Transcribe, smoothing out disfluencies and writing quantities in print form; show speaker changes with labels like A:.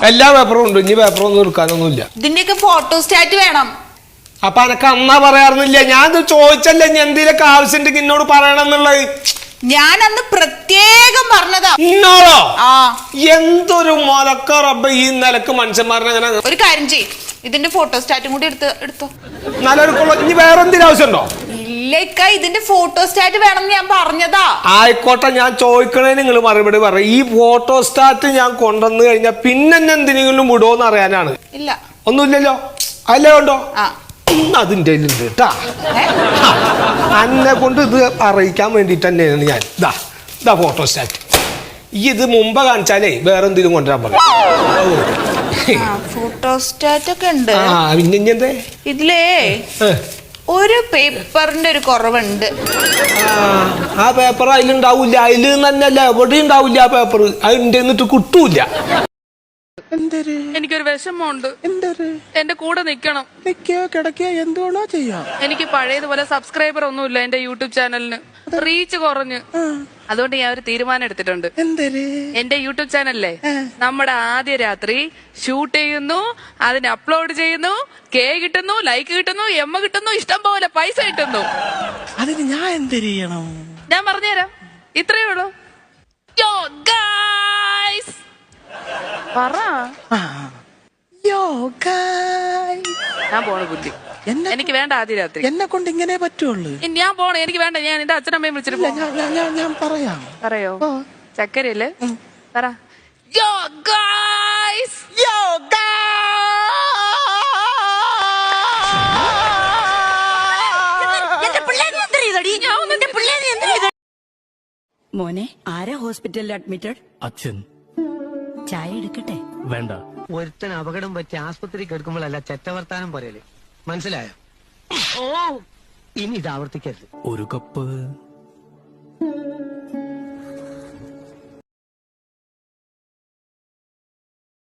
A: എല്ലാ പേപ്പറും ഉണ്ട്. ഇനി പേപ്പറൊന്നും എടുക്കാനൊന്നുമില്ല.
B: ഇതിന്റെയൊക്കെ ഫോട്ടോസ്റ്റാറ്റ് വേണം.
A: അപ്പൊ എനക്ക് അന്നാ പറയാറുന്നില്ല. ഞാൻ ചോദിച്ചല്ലേ ഇനി എന്തെങ്കിലുമൊക്കെ ആവശ്യമുണ്ടെങ്കിൽ എന്നോട് പറയണം എന്നുള്ളത്.
B: ഞാൻ അന്ന് പ്രത്യേകം പറഞ്ഞതാ.
A: ഇന്നോളോ?
B: ആ,
A: എന്തൊരു മൊലക്ക റബ്ബ് ഈ നിലക്ക് മനുഷ്യന്മാരെ അങ്ങനെ.
B: ഒരു കാര്യം ചെയ്യും, ഇതിന്റെ ഫോട്ടോസ്റ്റാറ്റും കൂടി എടുത്തോ.
A: നല്ലൊരു ഇനി വേറെ എന്തെങ്കിലും ആവശ്യമുണ്ടോ?
B: ഇല്ലേക്ക, ഇതിന്റെ ഫോട്ടോസ്റ്റാറ്റ് വേണം ഞാൻ പറഞ്ഞതാ.
A: ആയിക്കോട്ടെ, ഞാൻ ചോദിക്കണേ നിങ്ങൾ മറുപടി പറ. ഈ ഫോട്ടോസ്റ്റാറ്റ് ഞാൻ കൊണ്ടുവന്നു കഴിഞ്ഞാൽ പിന്നെ എന്തിനെങ്കിലും വിടുമോന്ന് അറിയാനാണ്.
B: ഇല്ല,
A: ഒന്നുമില്ലല്ലോ. അല്ലേ ഉണ്ടോ? അതിൻ്റെ ഉണ്ട് കേട്ടാ. അന്നെ കൊണ്ട് ഇത് അറിയിക്കാൻ വേണ്ടിട്ട് തന്നെയാണ് ഞാൻ. ഇതാ ഫോട്ടോസ്റ്റാറ്റ്. ഈ ഇത് മുമ്പ് കാണിച്ചാലേ വേറെ എന്തെങ്കിലും കൊണ്ടുവരാൻ പറയും.
B: ഫോട്ടോസ്റ്റാറ്റ് ഒക്കെ ഉണ്ട്.
A: പിന്നെ ഇനി എന്തേ
B: ഇതിലേ ഒരു പേപ്പറിന്റെ ഒരു കുറവുണ്ട്.
A: ആ പേപ്പർ അതിലുണ്ടാവൂല. അതില് തന്നെയല്ല എവിടെ ഉണ്ടാവില്ല ആ പേപ്പർ. അതിന്റെ എന്നിട്ട് കിട്ടൂല.
C: എനിക്കൊരു വിഷമമുണ്ട്. എന്റെ കൂടെ നിക്കണം.
D: കിടക്കുക എന്തുവേണോ ചെയ്യാം.
C: എനിക്ക് പഴയതുപോലെ സബ്സ്ക്രൈബർ ഒന്നുമില്ല എന്റെ യൂട്യൂബ് ചാനലിന്. റീച്ച് കുറഞ്ഞ്. അതുകൊണ്ട് ഞാൻ ഒരു തീരുമാനം എടുത്തിട്ടുണ്ട്. എന്റെ യൂട്യൂബ് ചാനലിലെ നമ്മുടെ ആദ്യ രാത്രി ഷൂട്ട് ചെയ്യുന്നു, അതിന് അപ്ലോഡ് ചെയ്യുന്നു, കിട്ടുന്നു, ലൈക്ക് കിട്ടുന്നു, കിട്ടുന്നു, ഇഷ്ടം പോലെ പൈസ കിട്ടുന്നു.
D: അതിന് ഞാൻ എന്ത് ചെയ്യണം?
C: ഞാൻ പറഞ്ഞുതരാം. ഇത്രയേ ഉള്ളൂ. പറ. ഞാൻ പോണ ബുദ്ധി. എനിക്ക് വേണ്ട ആദ്യ രാത്രി.
D: എന്നെ കൊണ്ട് ഇങ്ങനെ പറ്റുള്ളൂ.
C: ഞാൻ പോണ. എനിക്ക് വേണ്ട. ഞാൻ എന്റെ അച്ഛനമ്മയും വിളിച്ചിട്ട്
D: ഞാൻ പറയാം.
C: പറയോ? ചക്കരയല്ലേ? പറ.
E: മോനെ, ആരാ ഹോസ്പിറ്റലിൽ അഡ്മിറ്റഡ്?
F: അച്ഛൻ.
E: ചായ എടുക്കട്ടെ?
F: വേണ്ട.
G: ഒരുത്തൻ അപകടം പറ്റി ആസ്പത്രി കിടക്കുമ്പോഴല്ല ചെറ്റവർത്താനം പറയല്. മനസ്സിലായോ? ഇനി ഇത് ആവർത്തിക്കരുത്.
F: ഒരു കപ്പ്